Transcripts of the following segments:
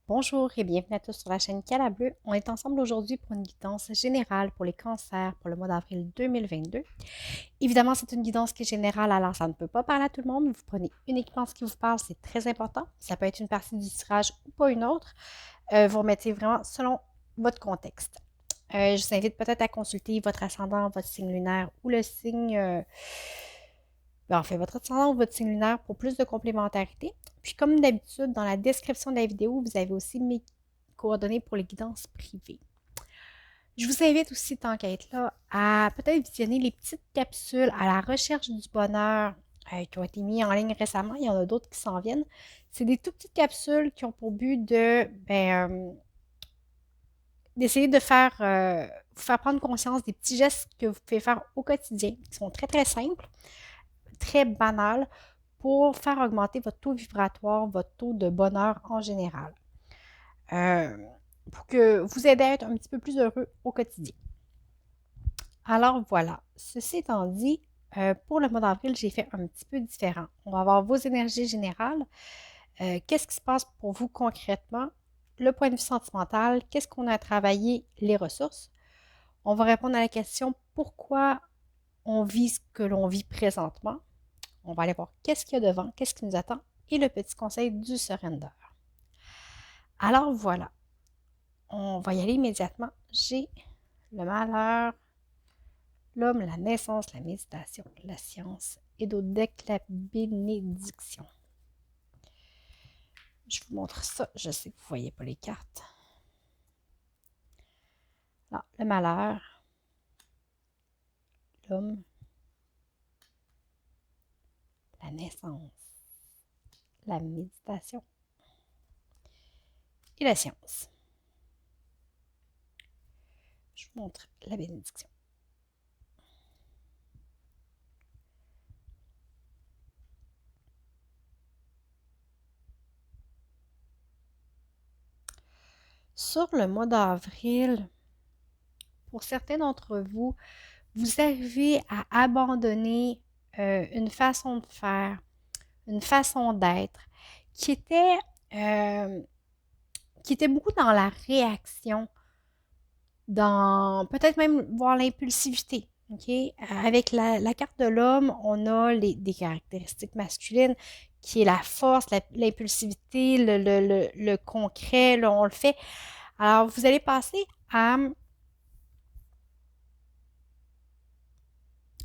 Bonjour et bienvenue à tous sur la chaîne Cala Bleu. On est ensemble aujourd'hui pour une guidance générale pour les cancers pour le mois d'avril 2022. Évidemment, c'est une guidance qui est générale, alors ça ne peut pas parler à tout le monde. Vous prenez uniquement ce qui vous parle, c'est très important. Ça peut être une partie du tirage ou pas une autre. Vous remettez vraiment selon votre contexte. Je vous invite peut-être à consulter votre ascendant, votre signe lunaire ou le signe... votre ascendant ou votre signe lunaire pour plus de complémentarité. Puis comme d'habitude, dans la description de la vidéo, vous avez aussi mes coordonnées pour les guidances privées. Je vous invite aussi, tant qu'à être là, à peut-être visionner les petites capsules à la recherche du bonheur qui ont été mis en ligne récemment. Il y en a d'autres qui s'en viennent. C'est des tout petites capsules qui ont pour but d'essayer de vous faire prendre conscience des petits gestes que vous pouvez faire au quotidien, qui sont très, très simples, très banals, pour faire augmenter votre taux vibratoire, votre taux de bonheur en général. Pour que vous aider à être un petit peu plus heureux au quotidien. Alors voilà, ceci étant dit, pour le mois d'avril, j'ai fait un petit peu différent. On va avoir vos énergies générales. Qu'est-ce qui se passe pour vous concrètement? Le point de vue sentimental, qu'est-ce qu'on a à travailler? Les ressources. On va répondre à la question pourquoi on vit ce que l'on vit présentement. On va aller voir qu'est-ce qu'il y a devant, qu'est-ce qui nous attend et le petit conseil du surrender. Alors voilà, on va y aller immédiatement. J'ai le malheur, l'homme, la naissance, la méditation, la science et d'autres decks, la bénédiction. Je vous montre ça, je sais que vous ne voyez pas les cartes. Alors, le malheur, l'homme, la naissance, la méditation et la science. Je vous montre la bénédiction. Sur le mois d'avril, pour certains d'entre vous, vous arrivez à abandonner une façon de faire, une façon d'être qui euh, était beaucoup dans la réaction, dans peut-être même voir l'impulsivité. Okay? Avec la carte de l'homme, on a des caractéristiques masculines qui est la force, l'impulsivité, le concret, là, on le fait. Alors, vous allez passer à...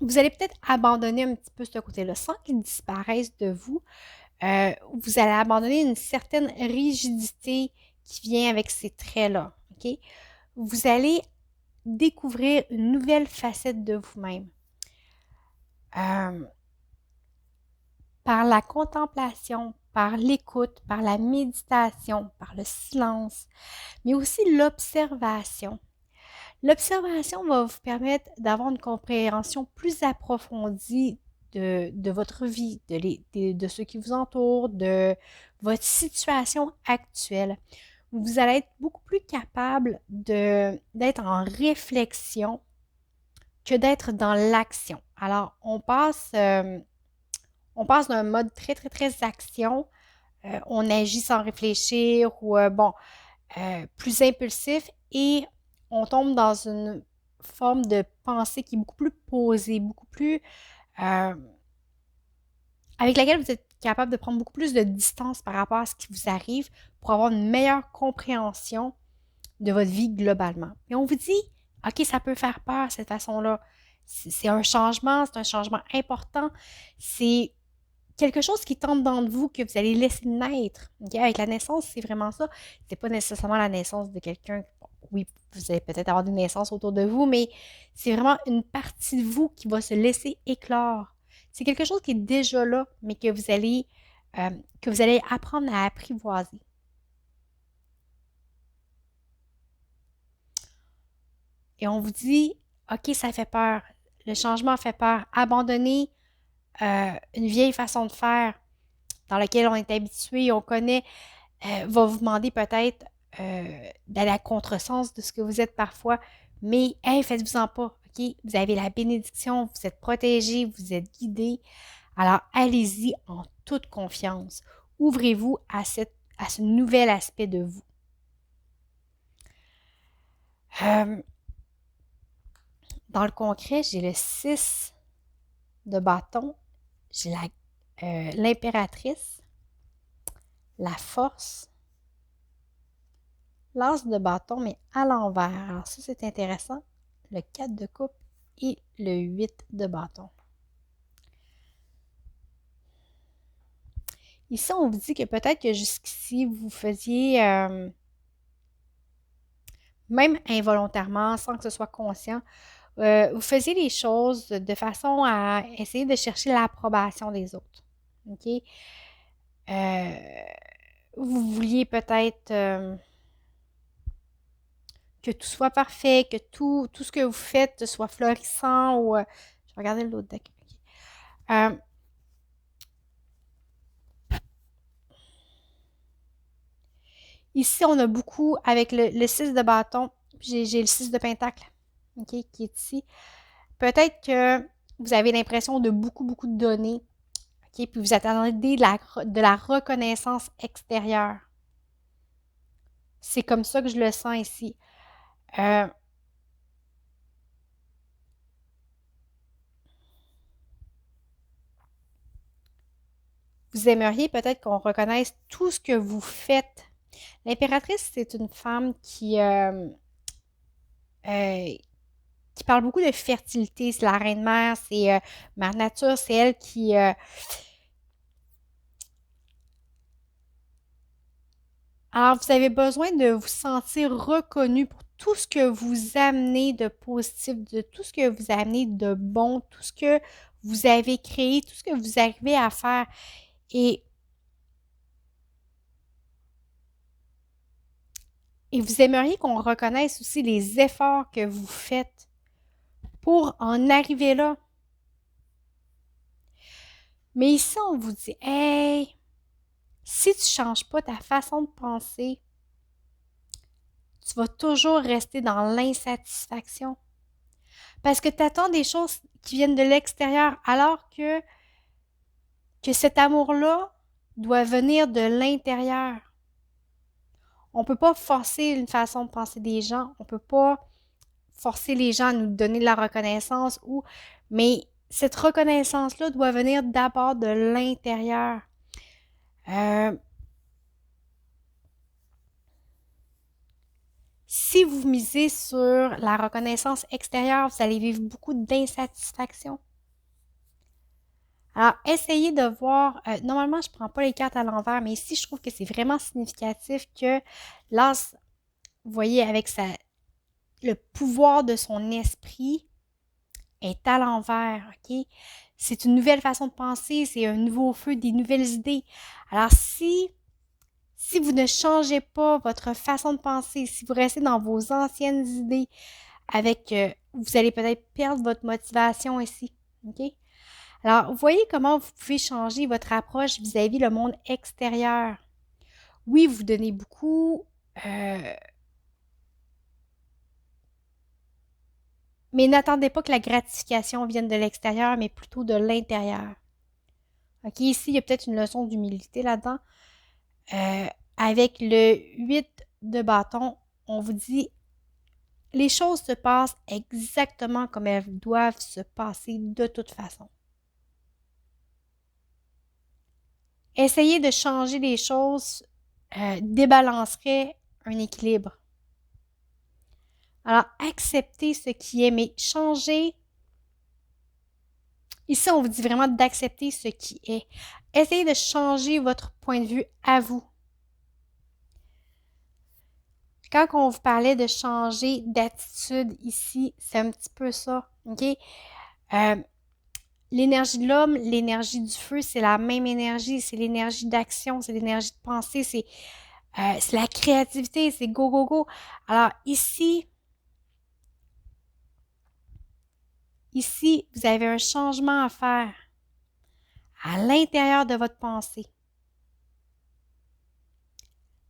Vous allez peut-être abandonner un petit peu ce côté-là sans qu'il disparaisse de vous. Vous allez abandonner une certaine rigidité qui vient avec ces traits-là. Okay? Vous allez découvrir une nouvelle facette de vous-même. Par la contemplation, par l'écoute, par la méditation, par le silence, mais aussi l'observation. L'observation va vous permettre d'avoir une compréhension plus approfondie de votre vie, de ce qui vous entoure, de votre situation actuelle. Vous allez être beaucoup plus capable d'être en réflexion que d'être dans l'action. Alors, on passe d'un mode très, très, très action. On agit sans réfléchir ou, plus impulsif et on tombe dans une forme de pensée qui est beaucoup plus posée, beaucoup plus... avec laquelle vous êtes capable de prendre beaucoup plus de distance par rapport à ce qui vous arrive pour avoir une meilleure compréhension de votre vie globalement. Et on vous dit, OK, ça peut faire peur cette façon-là. C'est un changement important. C'est quelque chose qui tombe dans vous, que vous allez laisser naître. Okay? Avec la naissance, c'est vraiment ça. C'est pas nécessairement la naissance de quelqu'un. Bon, oui, vous allez peut-être avoir des naissances autour de vous, mais c'est vraiment une partie de vous qui va se laisser éclore. C'est quelque chose qui est déjà là, mais que vous allez apprendre à apprivoiser. Et on vous dit, OK, ça fait peur. Le changement fait peur. Abandonner une vieille façon de faire dans laquelle on est habitué, on connaît, va vous demander peut-être d'aller à contresens de ce que vous êtes parfois. Mais, hey, faites-vous-en pas, OK? Vous avez la bénédiction, vous êtes protégé, vous êtes guidé. Alors, allez-y en toute confiance. Ouvrez-vous à ce nouvel aspect de vous. Dans le concret, j'ai le 6 de bâton, j'ai l'impératrice, la force, l'as de bâton, mais à l'envers. Alors ça, c'est intéressant. Le 4 de coupe et le 8 de bâton. Ici, on vous dit que peut-être que jusqu'ici, vous faisiez, même involontairement, sans que ce soit conscient, vous faisiez les choses de façon à essayer de chercher l'approbation des autres. OK? Vous vouliez peut-être que tout soit parfait, que tout ce que vous faites soit florissant ou... je vais regarder l'autre deck. Okay. Ici, on a beaucoup avec le 6 de bâton, j'ai le 6 de pentacle, OK, qui est ici. Peut-être que vous avez l'impression de beaucoup de données, OK, puis vous attendez de la reconnaissance extérieure. C'est comme ça que je le sens ici. Vous aimeriez peut-être qu'on reconnaisse tout ce que vous faites. L'impératrice, c'est une femme qui parle beaucoup de fertilité. C'est la reine mère, c'est Mère Nature, c'est elle qui... Alors, vous avez besoin de vous sentir reconnu pour tout ce que vous amenez de positif, de tout ce que vous amenez de bon, tout ce que vous avez créé, tout ce que vous arrivez à faire. Et vous aimeriez qu'on reconnaisse aussi les efforts que vous faites pour en arriver là. Mais ici, on vous dit, hey, si tu ne changes pas ta façon de penser, tu vas toujours rester dans l'insatisfaction. Parce que tu attends des choses qui viennent de l'extérieur, alors que cet amour-là doit venir de l'intérieur. On ne peut pas forcer une façon de penser des gens, on ne peut pas forcer les gens à nous donner de la reconnaissance, mais cette reconnaissance-là doit venir d'abord de l'intérieur. Si vous misez sur la reconnaissance extérieure, vous allez vivre beaucoup d'insatisfaction. Alors, essayez de voir, normalement, je ne prends pas les cartes à l'envers, mais ici, je trouve que c'est vraiment significatif que l'as, vous voyez, avec le pouvoir de son esprit est à l'envers, OK? C'est une nouvelle façon de penser, c'est un nouveau feu, des nouvelles idées. Alors, si vous ne changez pas votre façon de penser, si vous restez dans vos anciennes idées, vous allez peut-être perdre votre motivation ici, OK? Alors, vous voyez comment vous pouvez changer votre approche vis-à-vis le monde extérieur. Oui, vous donnez beaucoup, mais n'attendez pas que la gratification vienne de l'extérieur, mais plutôt de l'intérieur. OK, ici, il y a peut-être une leçon d'humilité là-dedans. Avec le 8 de bâton, on vous dit les choses se passent exactement comme elles doivent se passer de toute façon. Essayer de changer les choses débalancerait un équilibre. Alors, acceptez ce qui est, mais changer. Ici, on vous dit vraiment d'accepter ce qui est. Essayez de changer votre point de vue à vous. Quand on vous parlait de changer d'attitude ici, c'est un petit peu ça, OK? L'énergie de l'homme, l'énergie du feu, c'est la même énergie. C'est l'énergie d'action, c'est l'énergie de pensée, c'est la créativité, c'est go, go, go. Alors ici, vous avez un changement à faire à l'intérieur de votre pensée,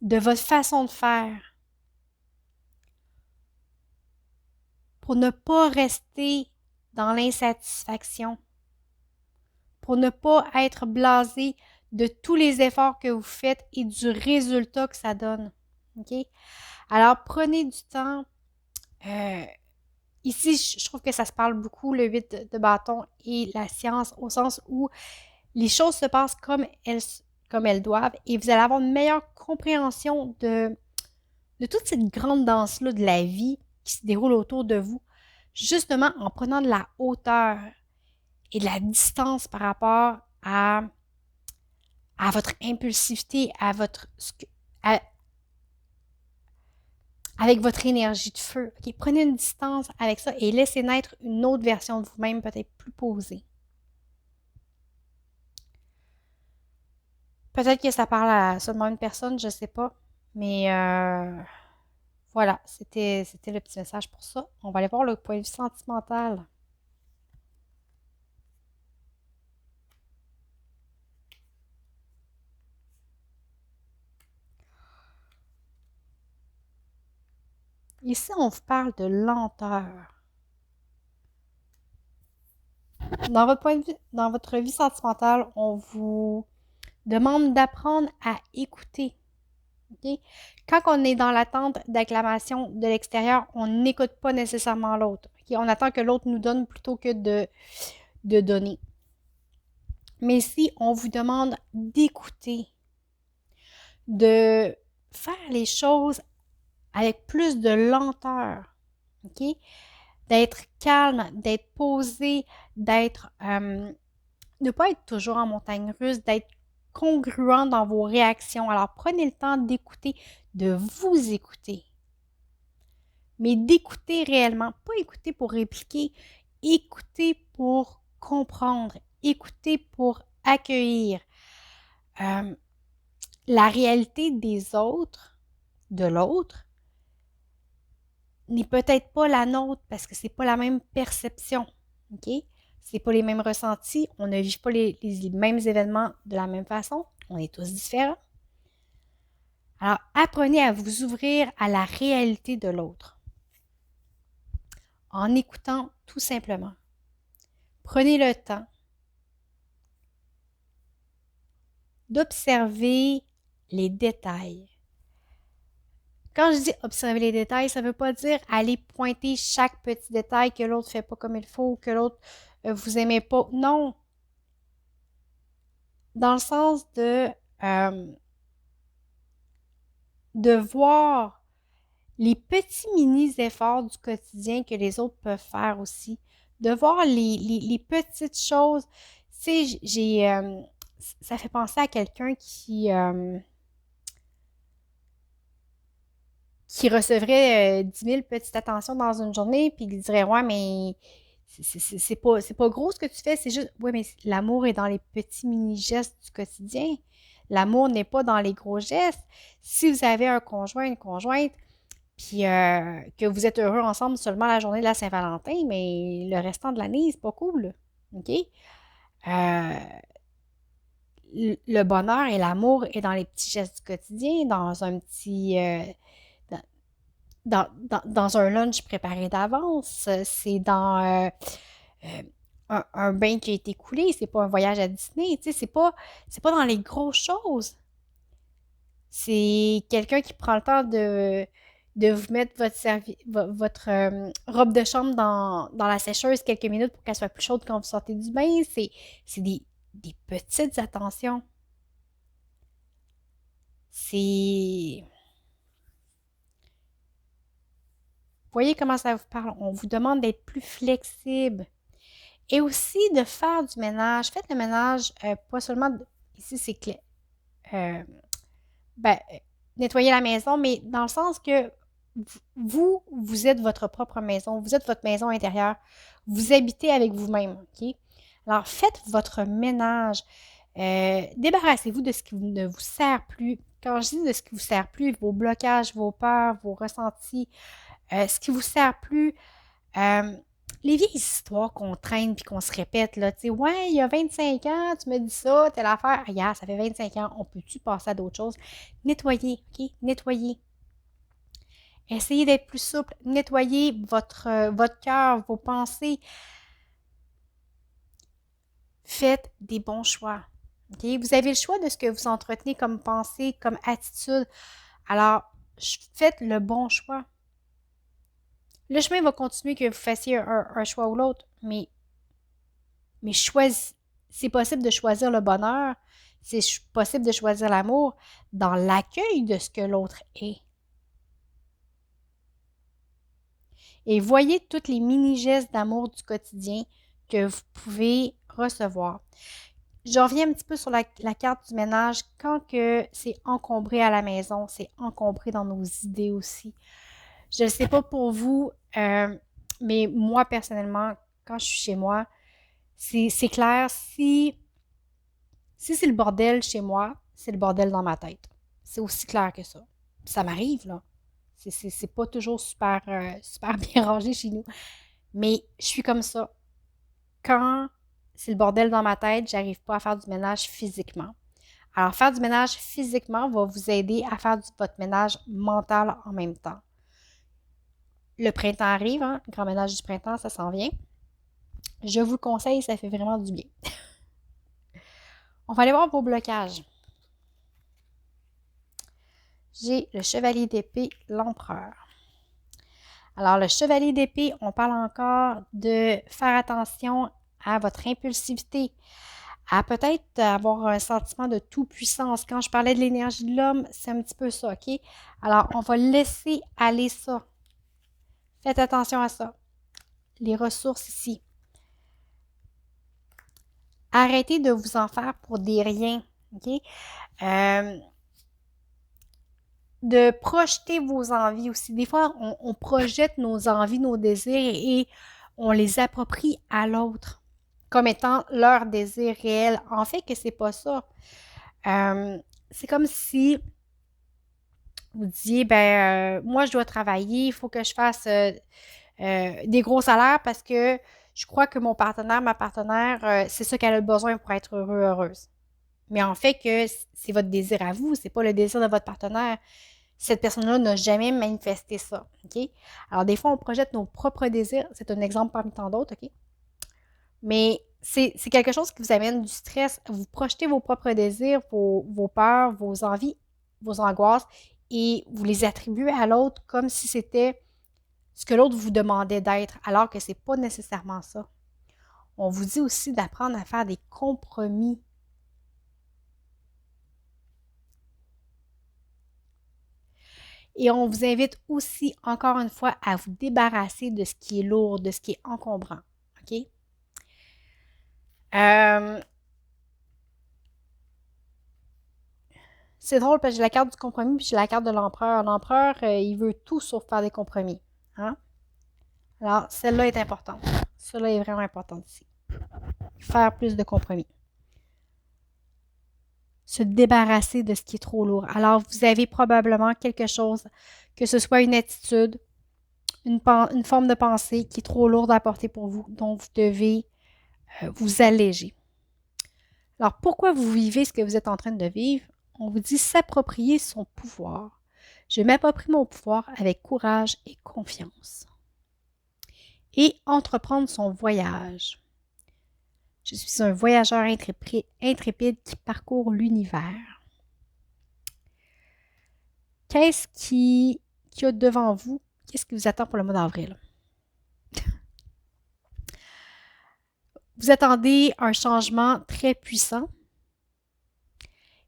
de votre façon de faire, pour ne pas rester dans l'insatisfaction, pour ne pas être blasé de tous les efforts que vous faites et du résultat que ça donne. OK? Alors, prenez du temps. Ici, je trouve que ça se parle beaucoup, le 8 de bâton et la science, au sens où les choses se passent comme elles doivent et vous allez avoir une meilleure compréhension de toute cette grande danse-là de la vie qui se déroule autour de vous, justement en prenant de la hauteur et de la distance par rapport à votre impulsivité, avec votre énergie de feu. Okay? Prenez une distance avec ça et laissez naître une autre version de vous-même, peut-être plus posée. Peut-être que ça parle à seulement une personne, je ne sais pas. Mais voilà, c'était le petit message pour ça. On va aller voir le point de vue sentimental. Ici, on vous parle de lenteur. Dans votre vie sentimentale, on vous demande d'apprendre à écouter. Okay? Quand on est dans l'attente d'acclamation de l'extérieur, on n'écoute pas nécessairement l'autre. Okay? On attend que l'autre nous donne plutôt que de donner. Mais si on vous demande d'écouter, de faire les choses avec plus de lenteur, OK? D'être calme, d'être posé, de ne pas être toujours en montagne russe, d'être congruent dans vos réactions. Alors, prenez le temps d'écouter, de vous écouter. Mais d'écouter réellement, pas écouter pour répliquer, écouter pour comprendre, écouter pour accueillir. La réalité des autres, de l'autre, n'est peut-être pas la nôtre parce que c'est pas la même perception. OK? C'est pas les mêmes ressentis. On ne vit pas les mêmes événements de la même façon. On est tous différents. Alors, apprenez à vous ouvrir à la réalité de l'autre. En écoutant tout simplement. Prenez le temps d'observer les détails. Quand je dis observer les détails, ça ne veut pas dire aller pointer chaque petit détail que l'autre ne fait pas comme il faut, que l'autre vous aimez pas. Non. Dans le sens de voir les petits mini-efforts du quotidien que les autres peuvent faire aussi. De voir les petites choses. Tu sais, ça fait penser à quelqu'un qui recevrait 10 000 petites attentions dans une journée, puis il dirait, ouais, mais c'est pas gros ce que tu fais, c'est juste, ouais, mais l'amour est dans les petits mini-gestes du quotidien. L'amour n'est pas dans les gros gestes. Si vous avez un conjoint, une conjointe, puis que vous êtes heureux ensemble seulement la journée de la Saint-Valentin, mais le restant de l'année, c'est pas cool. OK? Le bonheur et l'amour est dans les petits gestes du quotidien, dans un petit... dans un lunch préparé d'avance, c'est dans un bain qui a été coulé, c'est pas un voyage à Disney, tu sais, c'est pas dans les grosses choses. C'est quelqu'un qui prend le temps de vous mettre votre robe de chambre dans la sécheuse quelques minutes pour qu'elle soit plus chaude quand vous sortez du bain. C'est des petites attentions. C'est... Voyez comment ça vous parle. On vous demande d'être plus flexible. Et aussi de faire du ménage. Faites le ménage, pas seulement... Ici, c'est clair. Nettoyer la maison, mais dans le sens que vous êtes votre propre maison. Vous êtes votre maison intérieure. Vous habitez avec vous-même. OK? Alors, faites votre ménage. Débarrassez-vous de ce qui ne vous sert plus. Quand je dis de ce qui ne vous sert plus, vos blocages, vos peurs, vos ressentis, ce qui vous sert plus, les vieilles histoires qu'on traîne puis qu'on se répète, là, tu sais, ouais, il y a 25 ans, tu me dis ça, telle affaire, regarde, ça fait 25 ans, on peut-tu passer à d'autres choses? Nettoyez, OK? Nettoyez. Essayez d'être plus souple. Nettoyez votre cœur, vos pensées. Faites des bons choix. Okay? Vous avez le choix de ce que vous entretenez comme pensée, comme attitude. Alors, faites le bon choix. Le chemin va continuer que vous fassiez un choix ou l'autre, mais c'est possible de choisir le bonheur, c'est possible de choisir l'amour dans l'accueil de ce que l'autre est. Et voyez tous les mini-gestes d'amour du quotidien que vous pouvez recevoir. Je reviens un petit peu sur la carte du ménage. Quand que c'est encombré à la maison, c'est encombré dans nos idées aussi. Je ne sais pas pour vous, mais moi, personnellement, quand je suis chez moi, c'est clair, si c'est le bordel chez moi, c'est le bordel dans ma tête. C'est aussi clair que ça. Ça m'arrive, là. C'est pas toujours super bien rangé chez nous. Mais je suis comme ça. Quand c'est le bordel dans ma tête, j'arrive pas à faire du ménage physiquement. Alors, faire du ménage physiquement va vous aider à faire votre ménage mental en même temps. Le printemps arrive, hein? Le grand ménage du printemps, ça s'en vient. Je vous le conseille, ça fait vraiment du bien. On va aller voir vos blocages. J'ai le chevalier d'épée, l'empereur. Alors, le chevalier d'épée, on parle encore de faire attention à votre impulsivité, à peut-être avoir un sentiment de tout-puissance. Quand je parlais de l'énergie de l'homme, c'est un petit peu ça, OK? Alors, on va laisser aller ça. Faites attention à ça. Les ressources ici. Arrêtez de vous en faire pour des riens, OK? De projeter vos envies aussi. Des fois, on projette nos envies, nos désirs et on les approprie à l'autre comme étant leur désir réel. En fait, que c'est pas ça. C'est comme si vous disiez, moi, je dois travailler, il faut que je fasse des gros salaires parce que je crois que mon partenaire, ma partenaire, c'est ça qu'elle a besoin pour être heureux, heureuse. Mais en fait que c'est votre désir à vous, c'est pas le désir de votre partenaire. Cette personne-là n'a jamais manifesté ça, OK? Alors, des fois, on projette nos propres désirs. C'est un exemple parmi tant d'autres, OK? Mais c'est quelque chose qui vous amène du stress. Vous projetez vos propres désirs, vos peurs, vos envies, vos angoisses et vous les attribuez à l'autre comme si c'était ce que l'autre vous demandait d'être, alors que c'est pas nécessairement ça. On vous dit aussi d'apprendre à faire des compromis. Et on vous invite aussi, encore une fois, à vous débarrasser de ce qui est lourd, de ce qui est encombrant. OK? C'est drôle parce que j'ai la carte du compromis puis j'ai la carte de l'empereur. L'empereur, il veut tout sauf faire des compromis. Hein? Alors, celle-là est importante. Celle-là est vraiment importante ici. Faire plus de compromis. Se débarrasser de ce qui est trop lourd. Alors, vous avez probablement quelque chose, que ce soit une attitude, une forme de pensée qui est trop lourde à porter pour vous, dont vous devez vous alléger. Alors, pourquoi vous vivez ce que vous êtes en train de vivre? On vous dit s'approprier son pouvoir. Je m'approprie mon pouvoir avec courage et confiance. Et entreprendre son voyage. Je suis un voyageur intrépide qui parcourt l'univers. Qu'est-ce qu'il y a devant vous? Qu'est-ce qui vous attend pour le mois d'avril? Vous attendez un changement très puissant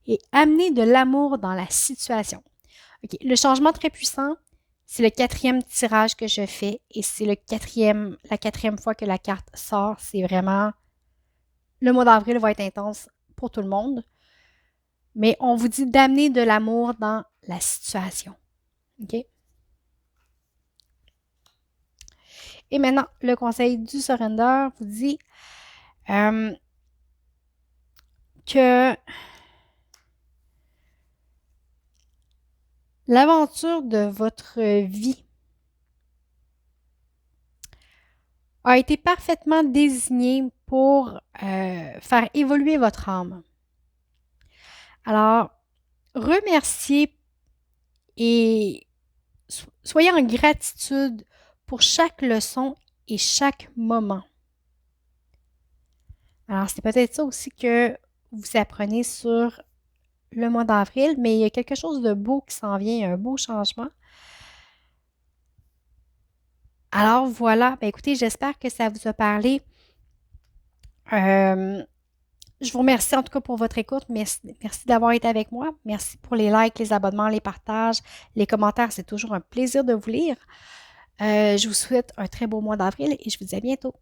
et amener de l'amour dans la situation. Okay. Le changement très puissant, c'est le 4e tirage que je fais et c'est la 4e fois que la carte sort. C'est vraiment... Le mois d'avril va être intense pour tout le monde. Mais on vous dit d'amener de l'amour dans la situation. OK? Et maintenant, le conseil du surrender vous dit que l'aventure de votre vie a été parfaitement désignée pour faire évoluer votre âme. Alors, remerciez et soyez en gratitude pour chaque leçon et chaque moment. Alors, c'est peut-être ça aussi que vous apprenez sur le mois d'avril, mais il y a quelque chose de beau qui s'en vient, un beau changement. Alors voilà, ben écoutez, j'espère que ça vous a parlé. Euh, je vous remercie en tout cas pour votre écoute. Merci d'avoir été avec moi. Merci pour les likes, les abonnements, les partages, les commentaires. C'est toujours un plaisir de vous lire. Je vous souhaite un très beau mois d'avril et je vous dis à bientôt.